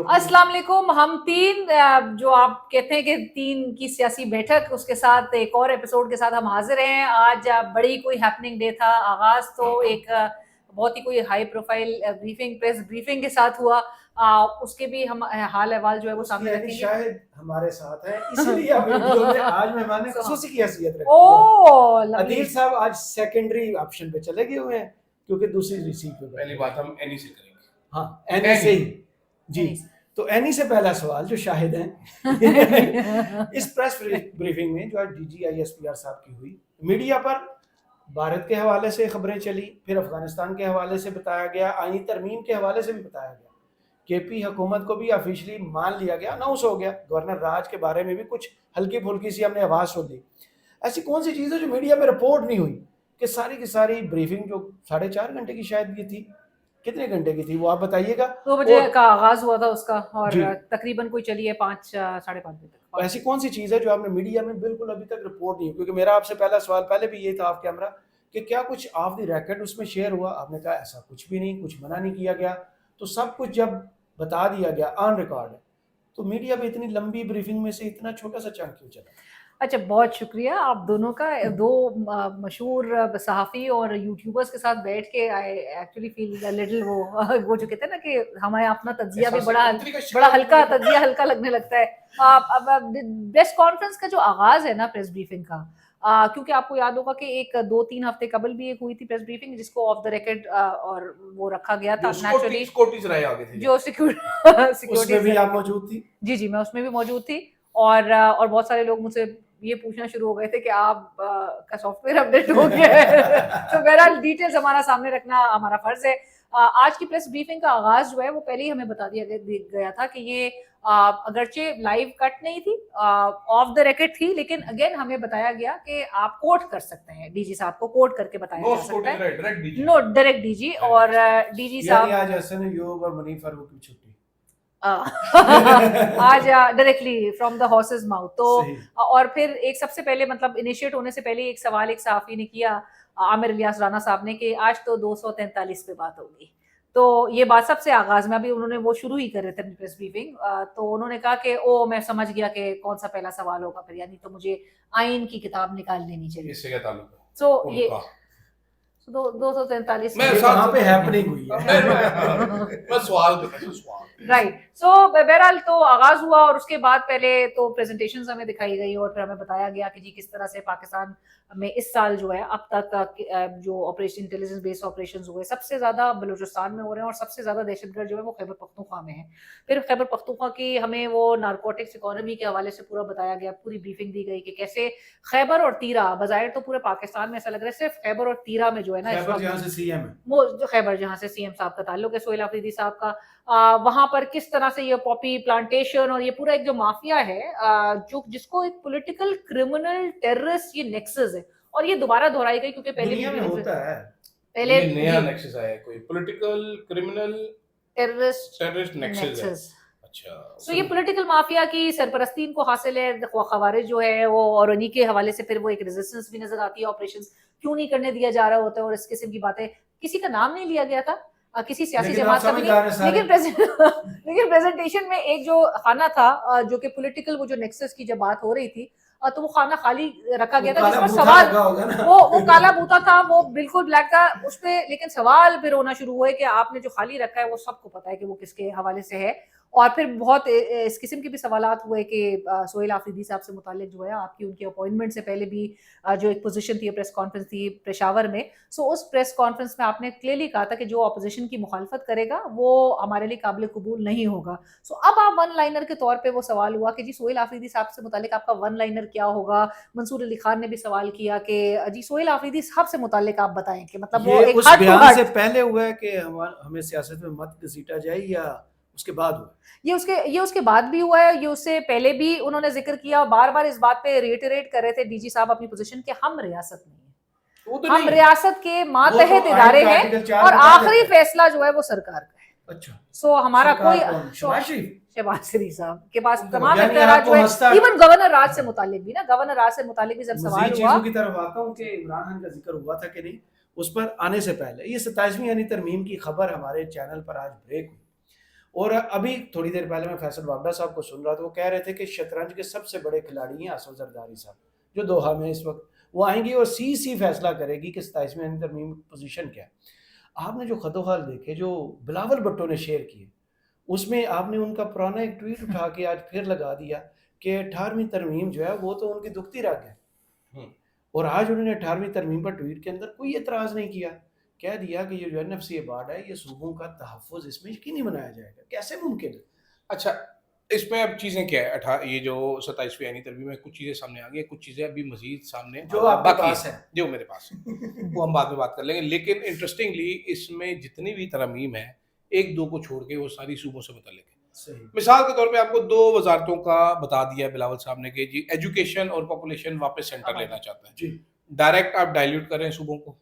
السلام علیکم. ہم تین جو آپ کہتے ہیں کہ تین کی سیاسی بیٹھک، اس کے ساتھ ایک اور ایپیسوڈ کے ساتھ ہم حاضر ہیں. آج بڑی کوئی ہیپننگ ڈے تھا. آغاز تو ایک بہت ہی کوئی high profile briefing, press briefing کے ساتھ ہوا. اس کے بھی ہم حال احوال جو ہے وہ سامنے رکھیں گے. شاہد ہمارے ساتھ ہیں، اسی لیے آپ ویڈیو میں آج مہمان خصوصی کی حیثیت رکھتے ہیں. عدیل صاحب آج سیکنڈری آپشن پہ چلے گئے ہوئے ہیں کیونکہ دوسری ریسیو پہ. پہلی بات ہم اینی سے کریں گے. ہاں اینی سے ہی جی. تو اینی سے پہلا سوال جو شاہد ہیں اس پریس بریفنگ میں جو آج D G I S P R صاحب کی ہوئی، میڈیا پر بھارت کے حوالے سے خبریں چلی، پھر افغانستان کے حوالے سے بتایا گیا، آئینی ترمیم کے حوالے سے بھی بتایا گیا. کے پی حکومت کو بھی آفیشلی مان لیا گیا، اناؤنس ہو گیا. گورنر راج کے بارے میں بھی کچھ ہلکی پھلکی سی ہم نے آواز سن لی. ایسی کون سی چیز ہے جو میڈیا میں رپورٹ نہیں ہوئی کہ ساری کی ساری بریفنگ جو 4.5 گھنٹے کی شاید یہ تھی، کتنے گھنٹے کی تھی وہ آپ بتائیے گا. 2 بجے کا آغاز ہوا تھا اس کا اور تقریباً کوئی چلی ہے 5 ساڑھے 5 بجے تک. ایسی کون سی چیز ہے جو آپ نے میڈیا میں بالکل ابھی تک رپورٹ نہیں ہوئی؟ کیونکہ میرا آپ سے پہلا سوال پہلے بھی یہ تھا آف کیمرہ کہ کیا کچھ آف دی ریکارڈ اس میں شیئر ہوا؟ آپ نے کہا ایسا کچھ بھی نہیں، کچھ منع نہیں کیا گیا. تو سب کچھ جب بتا دیا گیا آن ریکارڈ ہے تو میڈیا میں اتنی لمبی بریفنگ میں سے اتنا چھوٹا سا چنک کیوں چلا؟ اچھا، بہت شکریہ آپ دونوں کا. 2 مشہور صحافی اور یوٹیوبرز کے ساتھ بیٹھ کے آئی ایکچولی فیل لٹل وہ جو کہتے ہیں نا کہ ہمیں اپنا تجزیہ بھی بڑا ہلکا تجزیہ ہلکا لگنے لگتا ہے. پریس کانفرنس کا جو آغاز ہے نا پریس بریفنگ کا، کیونکہ آپ کو یاد ہوگا کہ ایک 2-3 ہفتے قبل بھی ایک ہوئی تھی پریس بریفنگ جس کو آف دا ریکارڈ اور وہ رکھا گیا تھا. نیچرلی جو سیکورٹی بھی آپ موجود تھی. جی میں اس میں بھی موجود تھی اور بہت سارے لوگ مجھ سے یہ پوچھنا شروع ہو گئے تھے کہ آپ کا سافٹ ویئر اپڈیٹ ہو گیا ہے. تو بہرحال ڈیٹیلز ہمارا سامنے رکھنا ہمارا فرض ہے. آج کی پریس بریفنگ کا آغاز جو ہے وہ پہلے ہی ہمیں بتا دیا گیا تھا کہ یہ اگرچہ لائیو کٹ نہیں تھی، آف دا ریکارڈ تھی، لیکن اگین ہمیں بتایا گیا کہ آپ کوٹ کر سکتے ہیں. ڈی جی صاحب کو کوٹ کر کے بتایا جا سکتا ہے. نو ڈائریکٹ ڈی جی اور ڈی جی صاحب آج حسن ایوب اور منیف فاروق کی چھٹی آج directly from the horses mouth. تو اور پھر ایک سب سے پہلے مطلب انیشیٹ ہونے سے پہلے ایک سوال ایک صحافی نے کیا، عامر الیاس رانا صاحب نے، کہ آج تو 243 پہ بات ہوگی. تو یہ بات سب سے آغاز میں ابھی انہوں نے وہ شروع ہی کر رہے تھے پریس بریفنگ. تو انہوں نے کہا کہ میں سمجھ گیا کہ کون سا پہلا سوال ہوگا پھر، یعنی تو مجھے آئین کی کتاب نکال لینی چاہیے. اس سے کیا تعلق ہے؟ سو یہ 243 وہاں پہ ہیپننگ ہوئی ہے. میں سوال رائٹ. سو بہرحال تو آغاز ہوا اور اس کے بعد پہلے تو پریزنٹیشنز ہمیں دکھائی گئی اور پھر ہمیں بتایا گیا کہ جی کس طرح سے پاکستان میں اس سال جو ہے اب تک جو آپریشن انٹیلیجنس بیس آپریشنز ہوئے سب سے زیادہ بلوچستان میں ہو رہے ہیں اور سب سے زیادہ دہشت گرد جو ہے وہ خیبر پختونخوا میں ہے. پھر خیبر پختونخوا کی ہمیں وہ نارکوٹکس اکانومی کے حوالے سے پورا بتایا گیا، پوری بریفنگ دی گئی کہ کیسے خیبر اور تیرا، بظاہر تو پورے پاکستان میں ایسا لگ رہا ہے صرف خیبر اور تیرا میں جو ہے نا خیبر جہاں سے سی ایم صاحب کا تعلق ہے، سہیل آفریدی صاحب کا، وہاں پر کس طرح سے یہ پاپی پلانٹیشن اور یہ پورا ایک جو مافیا ہے جو جس کو ایک پولیٹیکل کرمنل ٹیررسٹ یہ نیکسس ہے. اور یہ دوبارہ دہرائی گئی کیونکہ پہلے دنیا میں ہوتا ہے، پہلے نیا نیکسس آیا ہے، کوئی پولیٹیکل کرمنل ٹیررسٹ نیکسس ہے. اچھا، تو یہ پولیٹیکل مافیا کی سرپرستی ان کو حاصل ہے. خوارج جو ہے وہ اور انہی کے حوالے سے پھر وہ ایک ریزسٹنس بھی نظر آتی ہے. آپریشنز کیوں نہیں کرنے دیا جا رہا ہوتا ہے اور اس قسم کی باتیں. کسی کا نام نہیں لیا گیا تھا، کسی سیاسی جماعت کا بھی نہیں، لیکن پریزنٹیشن میں ایک جو خانہ تھا جو کہ پولیٹیکل وہ جو نیکسس کی جب بات ہو رہی تھی تو وہ خانہ خالی رکھا گیا تھا جس پر سوال وہ کالا بوتا تھا، وہ بالکل بلیک تھا اس پہ، لیکن سوال پھر ہونا شروع ہوئے کہ آپ نے جو خالی رکھا ہے وہ سب کو پتا ہے کہ وہ کس کے حوالے سے ہے. اور پھر بہت اس قسم کے بھی سوالات ہوئے کہ سہیل آفریدی صاحب سے متعلق جو ہے آپ کی ان کی اپوائنٹمنٹ سے پہلے بھی جو ایک پوزیشن تھی پریس کانفرنس تھی پشاور میں، سو اس پریس کانفرنس میں آپ نے کلیئرلی کہا تھا کہ جو اپوزیشن کی مخالفت کرے گا وہ ہمارے لیے قابل قبول نہیں ہوگا. سو اب آپ ون لائنر کے طور پہ وہ سوال ہوا کہ جی سہیل آفریدی صاحب سے متعلق آپ کا ون لائنر کیا ہوگا. منصور علی خان نے بھی سوال کیا کہ جی سہیل آفریدی صاحب سے متعلق آپ بتائیں کہ مطلب وہ اس بیان سے پہلے ہوا ہے کہ ہمیں سیاست میں مت گھسیٹا جائے یا اس کے بعد ہوا؟ یہ اس کے بعد بھی ہوا ہے، یہ اس سے پہلے بھی انہوں نے ذکر کیا اور بار بار اس بات پہ ریٹریٹ کر رہے تھے ڈی جی صاحب اپنی پوزیشن کہ ہم ریاست نہیں ہیں، ہم ریاست کے ماتحت ادارے ہیں اور آخری فیصلہ جو ہے وہ سرکار کا ہے. اچھا، سو ہمارا کوئی شہباز شریف صاحب کے پاس تمام اختیارات جو ہے، ایون گورنر راج سے متعلق بھی نا، گورنر راج سے متعلق بھی جب سوال ہوا. چیزوں کی طرف آتا ہوں کہ عمران خان کا ذکر ہوا تھا کہ نہیں، اس پر آنے سے پہلے یہ 27ویں یعنی ترمیم کی خبر ہمارے چینل پر آج بریک ہوئی. اور ابھی تھوڑی دیر پہلے میں فیصل وابڈا صاحب کو سن رہا تھا, وہ کہہ رہے تھے کہ شطرنج کے سب سے بڑے کھلاڑی ہیں آصف زرداری صاحب, جو دوحہ میں اس وقت وہ آئیں گی اور سی فیصلہ کرے گی کہ 27ویں ترمیم پوزیشن کیا ہے. آپ نے جو خط و خال دیکھے جو بلاول بھٹو نے شیئر کیے, اس میں آپ نے ان کا پرانا ایک ٹویٹ اٹھا کے آج پھر لگا دیا کہ 18ویں ترمیم جو ہے وہ تو ان کی دکھتی رگ ہے, اور آج انہوں نے 18ویں ترمیم پر ٹویٹ کے اندر کوئی اعتراض نہیں کیا, کہہ دیا کہ یہ جو NFC ایوارڈ ہے یہ صوبوں کا تحفظ اس میں یقینی بنایا جائے گا. کیسے ممکن ہے؟ اچھا اس میں اب چیزیں کیا ہے, یہ جو 27ویں یعنی ترمیم میں کچھ چیزیں سامنے آ گئی ہیں, کچھ چیزیں ابھی مزید سامنے جو آپ کے پاس ہے, جو میرے پاس ہے وہ ہم بعد میں بات کر لیں گے. لیکن انٹرسٹنگلی اس میں جتنی بھی ترمیم ہے ایک دو کو چھوڑ کے وہ ساری صوبوں سے متعلق ہے. مثال کے طور پہ آپ کو 2 وزارتوں کا بتا دیا بلاول صاحب نے کہ جی ایجوکیشن اور پاپولیشن واپس سینٹر لینا چاہتا ہے, ڈائریکٹ آپ ڈائلیوٹ کریں صوبوں کو.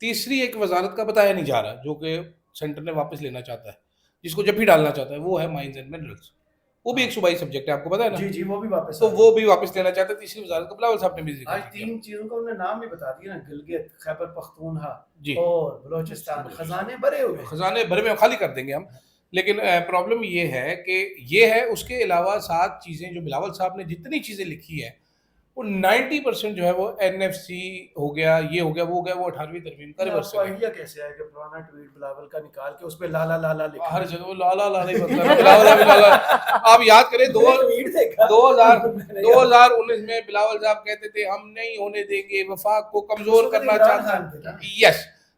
تیسری ایک وزارت کا بتایا نہیں جا رہا جو کہ سینٹر نے واپس لینا چاہتا ہے, جس کو جب بھی ڈالنا چاہتا ہے, وہ ہے مائنز اینڈ منرلز. وہ بھی ایک صوبائی سبجیکٹ ہے, آپ کو پتا ہے نا. جی وہ بھی واپس, تو وہ بھی واپس لینا چاہتے ہیں. تیسری وزارت کو بلاول صاحب نے بھی ذکر آج کیا. 3 چیزوں کا انہوں نے نام بھی بتا دیا نا, گلگت, خیبر پختونخوا جی اور بلوچستان, خزانے بھرے ہوئے, خزانے بھرے میں خالی کر دیں گے ہم. لیکن پرابلم یہ ہے کہ یہ ہے, اس کے علاوہ 7 چیزیں جو بلاول صاحب نے جتنی چیزیں لکھی ہیں وہ 90% جو ہے وہ NFC ہو گیا, یہ ہو گیا, وہ ہو گیا, وہ 18ویں ترمیم کا ریورس ہے. آئیڈیا کیسے آیا کہ پرانا ٹویٹ بلاول کا نکال کے اس پہ لالا لالا لکھا, ہر جگہ وہ لالا لالا ہی مطلب لالا. آپ یاد کریں 2019 میں بلاول صاحب کہتے تھے ہم نہیں ہونے دیں گے, وفاق کو کمزور کرنا چاہتے ہیں. یس,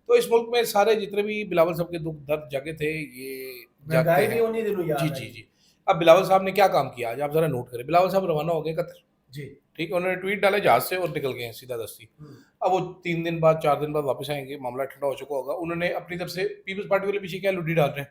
تو اس ملک میں سارے جتنے بھی بلاول صاحب کے دکھ درد جگہ تھے یہ جاگتے ہیں. جی. اب بلاول صاحب نے کیا کام کیا آج آپ ذرا نوٹ کریں. بلاول صاحب روانہ ہو گئے قطر, جی ٹھیک ہے, انہوں نے ٹویٹ ڈالے جہاز سے اور نکل گئے ہیں سیدھا دستی. اب وہ 3 دن بعد 4 دن بعد واپس آئیں گے, معاملہ ٹھنڈا ہو چکا ہوگا. انہوں نے اپنی طرف سے پیپلز پارٹی والے پیچھے کیا لڈی ڈال رہے ہیں,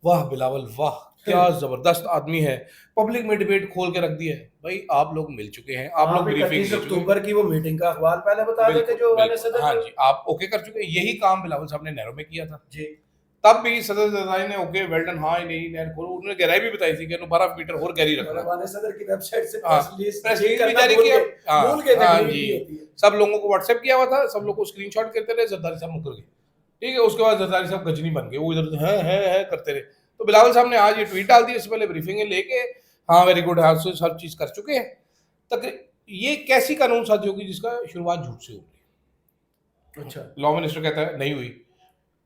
واہ بلاول واہ کیا زبردست آدمی ہے, پبلک میں ڈیبیٹ کھول کے رکھ دی ہے. بھائی آپ لوگ مل چکے ہیں, آپ لوگ بریفنگ اکتوبر کی وہ میٹنگ کا اخبار پہلے بتا دیتے جو والے صدر, ہاں جی آپ اوکے کر چکے. یہی کام بلاول صاحب نے نہروں میں کیا تھا. جی تب بھی صدر زرداری نے اوکے ویل ڈن, ہاں نہیں نہر کھولو. انہوں نے گہرائی بھی بتائی تھی کہ 12 میٹر اور گہری رکھنا. والے صدر کی ویب سائٹ سے پریس ریلیز بھی جاری کیا. ہاں جی, سب لوگوں کو واٹس ایپ کیا ہوا تھا, سب لوگ کو اسکرین شاٹ کرتے رہے. زرداری صاحب مکر گئے, ٹھیک ہے. اس کے بعد زرداری صاحب گجنی بن گئے, وہ ادھر ہے کرتے رہے. تو بلاول صاحب نے آج یہ ٹویٹ ڈال دی, اس سے پہلے بریفنگ لے کے ہاں ویری گڈ, ہر چیز کر چکے ہیں. تک یہ کیسی قانون سازی ہوگی جس کا شروعات جھوٹ سے ہوگی. اچھا لا منسٹر کہتا ہے نہیں ہوئی,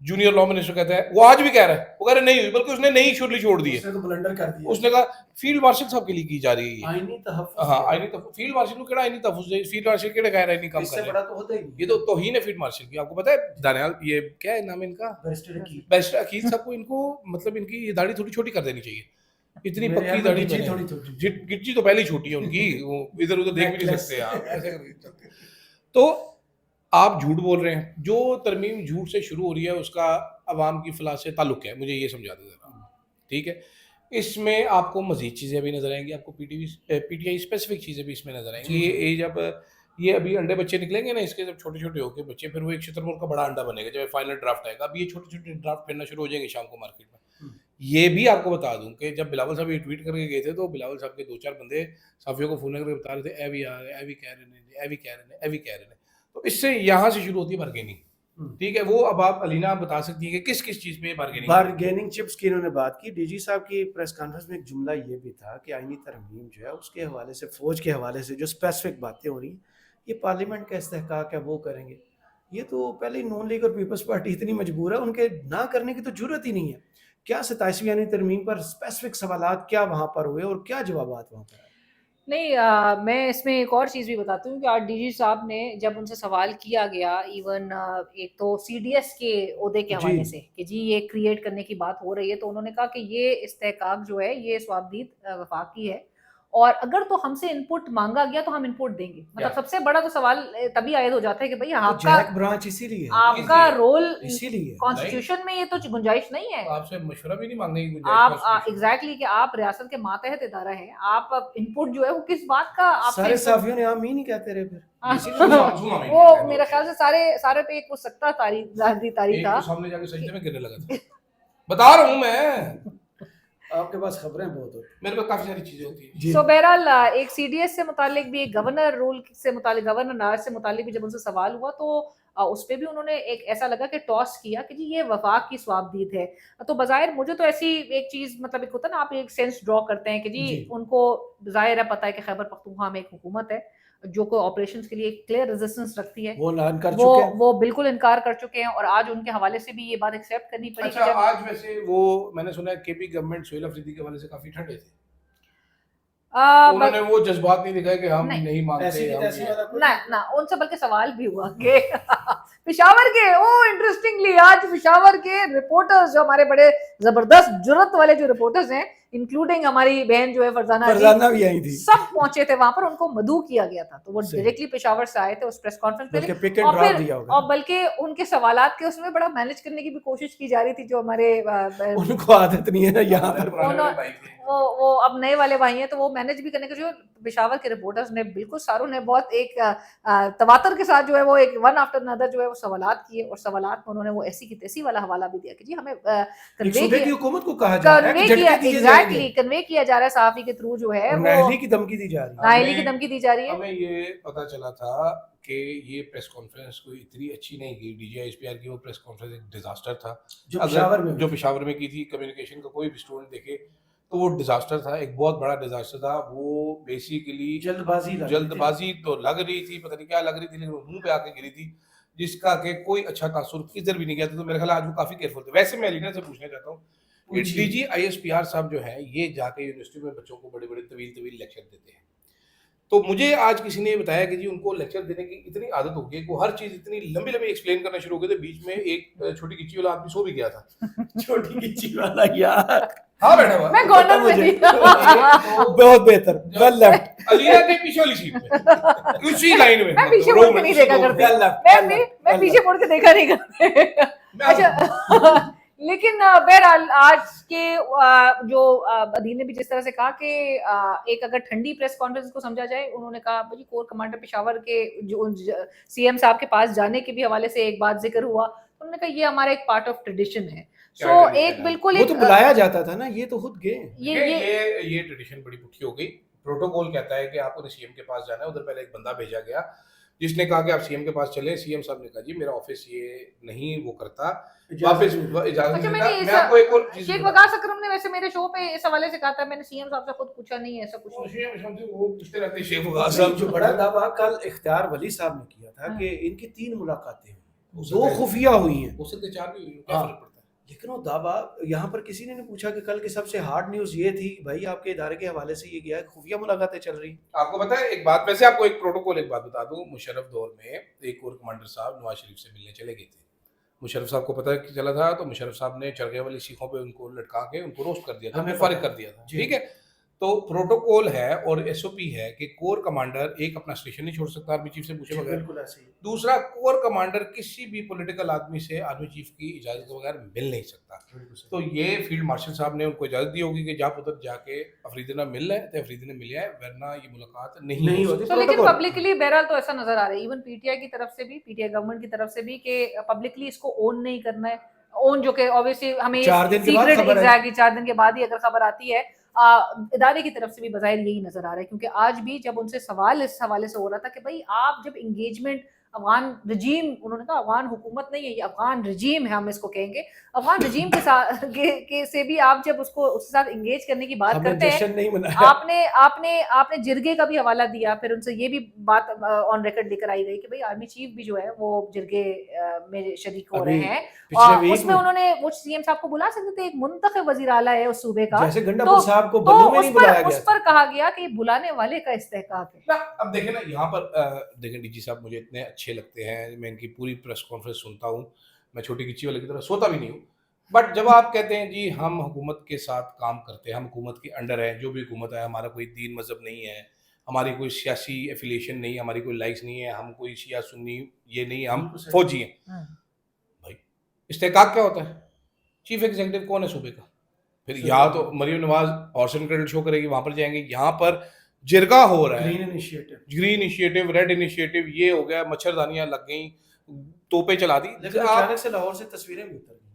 جونیئر لا منسٹر کہتا ہے, وہ آج بھی کہہ رہا ہے, وہ کہہ رہے نہیں ہوئی, بلکہ اس نے نہیں شورلی چھوڑ دی ہے. اس نے تو بلنڈر کر دیا. اس نے کہا فیلڈ مارشل صاحب کے لیے کی جا رہی ہے آئینی تحفظ. ہاں آئینی تحفظ. فیلڈ مارشل کو کیڑا آئینی تحفظ ہے, فیلڈ مارشل کیڑا غیر آئینی کام اس کر سے رہے بڑا ہیں. تو ہوتا ہی نہیں. یہ تو توہین ہے فیلڈ مارشل کی. آپ کو پتا ہے دانیال, یہ کیا ہے نام ان کا, بیرسٹر عقیل صاحب کو, ان کو مطلب ان کی یہ داڑھی تھوڑی چھوٹی کر دینی چاہیے. اتنی پکی داڑھی, گچی تو پہلے ہی چھوٹی ہے ان کی, وہ ادھر ادھر دیکھ بھی نہیں سکتے آپ ایسے. تو آپ جھوٹ بول رہے ہیں. جو ترمیم جھوٹ سے شروع ہو رہی ہے اس کا عوام کی فلاح سے تعلق ہے, مجھے یہ سمجھا دیں ذرا, ٹھیک ہے. اس میں آپ کو مزید چیزیں بھی نظر آئیں گی, آپ کو پی ٹی آئی اسپیسیفک چیزیں بھی اس میں نظر آئیں گی. یہ جب یہ ابھی انڈے بچے نکلیں گے نا اس کے, جب چھوٹے چھوٹے ہو کے بچے, پھر وہ ایک شتر ملک کا بڑا انڈا بنے گا جب فائنل ڈرافٹ آئے گا. اب یہ چھوٹے چھوٹے ڈرافٹ پھرنا شروع ہو جائیں گے شام کو مارکیٹ میں. یہ بھی آپ کو بتا دوں کہ جب بلاول صاحب یہ ٹویٹ کر کے گئے تھے تو بلاول صاحب کے 2-4 بندے صحافیوں کو فون کر کے بتا رہے تھے اے بھی آ رہے ہیں, اے بھی کہہ رہے ہیں, اے بھی کہہ رہے ہیں, اے بھی کہہ رہے ہیں. تو اس سے یہاں سے شروع ہوتی ہے بارگیننگ, ٹھیک ہے. وہ اب آپ علینا بتا سکتی ہیں کہ کس کس چیز پہ بارگیننگ چپس کی انہوں نے بات کی. ڈی جی صاحب کی پریس کانفرنس میں ایک جملہ یہ بھی تھا کہ آئینی ترمیم جو ہے اس کے حوالے سے, فوج کے حوالے سے جو اسپیسیفک باتیں ہو رہی ہیں, یہ پارلیمنٹ کا استحقاق ہے, وہ کریں گے. یہ تو پہلے ہی نون لیگ اور پیپلز پارٹی اتنی مجبور ہے, ان کے نہ کرنے کی تو ضرورت ہی نہیں ہے. کیا 27ویں یعنی ترمیم پر اسپیسیفک سوالات کیا وہاں پر ہوئے اور کیا جوابات وہاں پر آئے؟ نہیں, میں اس میں ایک اور چیز بھی بتاتی ہوں کہ آج ڈی جی صاحب نے جب ان سے سوال کیا گیا, ایون ایک تو سی ڈی ایس کے عہدے کے حوالے سے کہ جی یہ کریٹ کرنے کی بات ہو رہی ہے, تو انہوں نے کہا کہ یہ استحقاق جو ہے یہ صوابدید وفاق کی ہے, اور اگر تو ہم سے انپٹ مانگا گیا تو ہم انپٹ دیں گے. مطلب سب سے بڑا تو سوال تبھی عائد ہو جاتا ہے کہ بھئی آپ کا جیک برانچ اسی لیے آپ کا رول اسی لیے کانسٹیٹیوشن میں یہ تو گنجائش نہیں ہے. آپ سے مشورہ بھی نہیں مانگنے کی گنجائش. آپ ایگزیکٹلی کہ آپ ریاست کے ماتحت ادارہ ہیں, آپ انپٹ جو ہے وہ کس بات کا, آپ سارے صحافیوں نے آمین ہی کہتے رہے. پھر وہ میرے خیال سے سارے پہ ایک وہ سکتا تاریخ تھا, سامنے جا کے سجدے میں گرنے لگا تھا. بتا رہا ہوں میں, آپ کے پاس خبریں بہت ہوتی ہیں, میرے پاس کافی ساری چیزیں ہوتی ہیں. سو بہرحال ایک سی ڈی ایس سے متعلق بھی, ایک گورنر رول سے متعلق, گورنر ناز سے متعلق بھی جب ان سے سوال ہوا تو اس پہ بھی انہوں نے ایک ایسا لگا کہ ٹاس کیا کہ جی یہ وفاق کی سواب دید ہے. تو بظاہر مجھے تو ایسی ایک چیز مطلب ایک ہوتا ہے نا, آپ ایک سینس ڈرا کرتے ہیں کہ جی ان کو ظاہر ہے پتہ ہے کہ خیبر پختونخوا میں ایک حکومت ہے جو کوئی آپریشنز کے لیے ایک کلیئر ریزسٹنس رکھتی ہے, وہ بالکل انکار کر چکے ہیں, اور آج ان کے حوالے سے بھی یہ بات ایکسیپٹ کرنی پڑی. اچھا آج ویسے وہ میں نے سنا ہے کے پی گورنمنٹ سہیل افریدی کے حوالے سے کافی ٹھنڈے تھے, انہوں نے وہ جذبات نہیں دکھائے کہ ہم نہیں مانتے نہ ان سے بلکہ سوال بھی ہوا کہ پشاور کے انٹرسٹنگلی آج پشاور کے رپورٹرز جو ہمارے بڑے زبردست جرت والے جو رپورٹرز ہیں, انکلوڈنگ ہماری بہن جو ہے فرزانہ بھی آئی تھی, سب پہنچے تھے وہاں پر, ان کو مدعو کیا گیا تھا. تو وہ ڈائریکٹلی پشاور سے آئے تھے اس پریس کانفرنس میں, اور بلکہ ان کے سوالات کے اس میں بڑا مینج کرنے کی بھی کوشش کی جا رہی تھی. جو ہمارے ان کو عادت نہیں ہے نا یہاں پر, وہ اب نئے والے بھائی ہیں تو وہ مینج بھی کرنے کے, جو پشاور کے رپورٹرز نے بالکل ساروں نے بہت ایک تواتر کے ساتھ جو ہے وہ ایک ون آفٹر انادر جو ہے وہ سوالات کیے, اور سوالات میں انہوں نے وہ ایسی کی تیسی والا حوالہ بھی دیا کہ جی ہمیں حکومت کو کہا جا رہا ہے, کنوے کیا جا رہا ہے صحافی کے تھرو, جو ہے نااہلی کی دھمکی دی جا رہی ہے, نااہلی کی دھمکی دی جا رہی ہے. ہمیں یہ پتا چلا تھا کہ یہ پریس کانفرنس کوئی اتنی اچھی نہیں کی, D G I S P R کی وہ پریس کانفرنس ایک ڈیزاسٹر تھا جو پشاور میں کی تھی. کمیونیکیشن کا کوئی بھی اسٹوڈنٹ دیکھے تو وہ ڈیزاسٹر تھا, ایک بہت بڑا ڈیزاسٹر تھا. وہ بیسیکلی جلد بازی تو لگ رہی تھی, پتہ نہیں کیا لگ رہی تھی, لیکن وہ منہ پہ آ کے گری تھی جس کا کہ کوئی اچھا تاثر کدھر بھی نہیں گیا تھا. تو میرے خیال آج وہ کافی کیئرفل تھے. ویسے میں علینا سے پوچھنا چاہتا ہوں, D G I S P R صاحب جو ہے یہ جا کے یونیورسٹی میں بچوں کو بڑے بڑے طویل لیکچر دیتے ہیں. تو مجھے آج کسی نے بتایا کہ جی ان کو لیکچر دینے کی اتنی عادت ہو گئی کہ وہ ہر چیز اتنی لمبی ایکسپلین کرنا شروع ہو گئے تھے, بیچ میں ایک چھوٹی کچی والا آدمی سو بھی گیا تھا. چھوٹی کچی والا یار ہاں بیٹھا ہوا میں گورنر میں تھی, بہت بہتر, ویل لیفٹ, علینا کے پیچھے والی سیٹ پہ اسی لائن میں. میں پیچھے مڑ کے نہیں دیکھا کرتی, میں پیچھے مڑ کے دیکھا نہیں کرتے. اچھا لیکن بہرحال آج کے جو ادین نے بھی جس طرح سے کہا کہ ایک اگر ٹھنڈی پریس کانفرنس کو سمجھا جائے, انہوں نے کہا بھائی کور کمانڈر پشاور کے جو سی ایم صاحب کے پاس جانے کے بھی حوالے سے ایک بات ذکر ہوا. انہوں نے کہا یہ ہمارا ایک پارٹ آف ٹریڈیشن ہے. سو ایک بالکل وہ تو بلایا جاتا تھا نا, یہ تو خود گئے. یہ ٹریڈیشن بڑی پٹھی ہو گئی. پروٹوکول کہتا ہے کہ آپ کو سی ایم کے پاس جانا ہے. ادھر پہلے ایک بندہ بھیجا گیا جس نے کہا کہ آپ سی ایم کے پاس چلیں. سی ایم صاحب نے کہا جی میرا آفس یہ نہیں وہ کرتا, واپس اجازت دیتا. میں آپ کو ایک اور چیز, شیخ وقاص اکرم نے ویسے میرے شو پہ اس حوالے سے کہا تھا, میں نے سی ایم صاحب سے خود پوچھا نہیں ہے ایسا کچھ نہیں. وہ پوچھتے رہتے شیخ وقاص صاحب. جو بڑا دعویٰ کل اختیار ولی صاحب نے کیا تھا کہ ان کی 3 ملاقاتیں ہوئی, 2 خفیہ ہوئی ہیں, اس سے 4 بھی ہوئی, کیا فرق پڑتا ہے. لیکن وہ دعویٰ یہاں پر کسی نے نہیں پوچھا کہ کل کی سب سے ہارڈ نیوز یہ تھی بھائی آپ کے ادارے کے حوالے سے یہ گیا ہے, خفیہ ملاقاتیں چل رہی. آپ کو پتا ہے ایک بات, ویسے آپ کو ایک پروٹوکول ایک بات بتا دوں. مشرف دور میں ایک اور کمانڈر صاحب نواز شریف سے ملنے چلے گئے تھے. مشرف صاحب کو پتا کہ چلا تھا تو مشرف صاحب نے چرگے والی سیخوں پہ ان کو لٹکا کے ان کو روسٹ کر دیا تھا, ہمیں فارغ کر دیا تھا. ٹھیک ہے, تو پروٹوکول ہے اور ایس او پی ہے کہ کور کمانڈر ایک اپنا اسٹیشن نہیں چھوڑ سکتا آرمی چیف سے پوچھے بغیر. بالکل ایسے ہی. دوسرا, کور کمانڈر کسی بھی پولیٹیکل آدمی سے آرمی چیف کی اجازت کے بغیر مل نہیں سکتا. تو یہ فیلڈ مارشل صاحب نے ان کو اجازت دی ہوگی کہ جب ادھر جا کے افریدی نہ مل رہے تو افریدی نے ملیا ہے, ورنہ یہ ملاقات نہیں ہوتی. لیکن پبلکلی بہرحال تو ایسا نظر آ رہا ہے, ایون پی ٹی آئی کی طرف سے بھی, پی ٹی آئی گورنمنٹ کی طرف سے بھی, کہ پبلکلی اس کو اون نہیں کرنا ہے. اون جو کہ اوبیسلی ہمیں 4 دن کے بعد ہی اگر خبر آتی ہے, ادارے کی طرف سے بھی بظاہر یہی نظر آ رہا ہے. کیونکہ آج بھی جب ان سے سوال اس حوالے سے ہو رہا تھا کہ بھائی آپ جب انگیجمنٹ افغان رجیم, انہوں نے کہا افغان حکومت نہیں ہے یہ افغان رجیم ہے, ہم اس کو کہیں گے, افغان رجیم کے ساتھ سے بھی آپ جب اس کو اس کے ساتھ انگیج کرنے کی بات کرتے ہیں, آپ نے جرگے کا بھی حوالہ دیا, پھر ان سے یہ بھی بات آن ریکارڈ لے کر آئی گئی کہ بھائی آرمی چیف بھی جو ہے وہ جرگے میں شریک ہو رہے ہیں. اس میں انہوں نے وہ سی ایم صاحب کو بلا سکتے تھے, ایک منتخب وزیر اعلیٰ ہے اس صوبے کا, تو اس پر کہا گیا کہ بلانے والے کا استحقاق ہے. اب دیکھیں نا یہاں پر دیکھیں ڈی جی صاحب مجھے اتنے اچھے لگتے ہیں, میں ان کی پوری پریس کانفرنس سنتا ہوں, میں چھوٹی کچی والے کی طرح سوتا بھی نہیں ہوں. بٹ جب آپ کہتے ہیں جی ہم حکومت کے ساتھ کام کرتے ہیں, ہم حکومت کے انڈر ہیں, جو بھی حکومت ہے, ہمارا کوئی دین مذہب نہیں ہے, ہماری کوئی سیاسی ایفیلیشن نہیں, ہماری کوئی لائکس نہیں ہے, ہم کوئی شیعہ سنی یہ نہیں, ہم فوجی ہیں. بھائی استحقاق کیا ہوتا ہے؟ چیف ایگزیکٹو کون ہے صوبے کا؟ پھر یا تو Maryam Nawaz horse and Cattell شو کرے گی, وہاں پر جائیں گے. یہاں پر جرگا ہو رہا ہے, گرین انیشیٹو, ریڈ انیشیٹو, یہ ہو گیا, مچھردانیاں لگ گئیں, توپیں چلا دی. اچانک سے لاہور سے تصویریں بھی اتر گئی.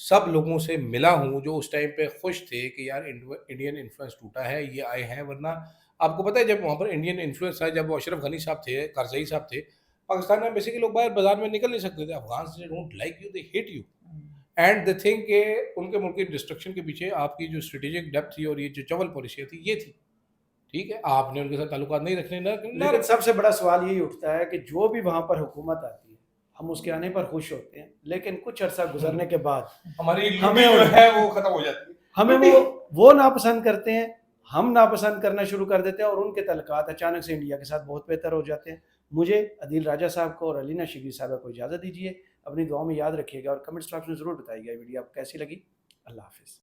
سب لوگوں سے ملا ہوں جو اس ٹائم پہ خوش تھے کہ یار انڈین انفلوئنس ٹوٹا ہے، یہ آئے ہیں. ورنہ آپ کو پتہ ہے جب وہاں پر انڈین انفلوئنس آئے، جب وہ اشرف غنی صاحب تھے، کارزئی صاحب تھے، پاکستان میں بیسیکلی لوگ باہر بازار میں نکل نہیں سکتے تھے. افغان سے don't like you, they hate you. And they think کہ ان کے ملک کی ڈسٹرکشن کے پیچھے آپ کی جو اسٹریٹجک ڈیپتھ تھی اور یہ جو چول پالیسی تھی یہ تھی. ٹھیک ہے، آپ نے ان کے ساتھ تعلقات نہیں رکھنے نہ لیکن سب سے بڑا سوال یہی اٹھتا ہے کہ جو بھی وہاں پر حکومت آتی ہے ہم اس کے آنے پر خوش ہوتے ہیں، لیکن کچھ عرصہ گزرنے کے بعد ہماری ہمیں جو ہے وہ ختم ہو جاتی ہے. ہمیں وہ ناپسند کرتے ہیں، ہم ناپسند کرنا شروع کر دیتے ہیں اور ان کے تعلقات اچانک سے انڈیا کے ساتھ بہت بہتر ہو جاتے ہیں. مجھے عدیل راجہ صاحب کو اور علینا شبیر صاحبہ کو اجازت دیجیے. اپنی دعاؤں میں یاد رکھیے گا اور کمنٹس باکس میں ضرور بتائیے گا ویڈیو آپ کو کیسی لگی. اللہ حافظ.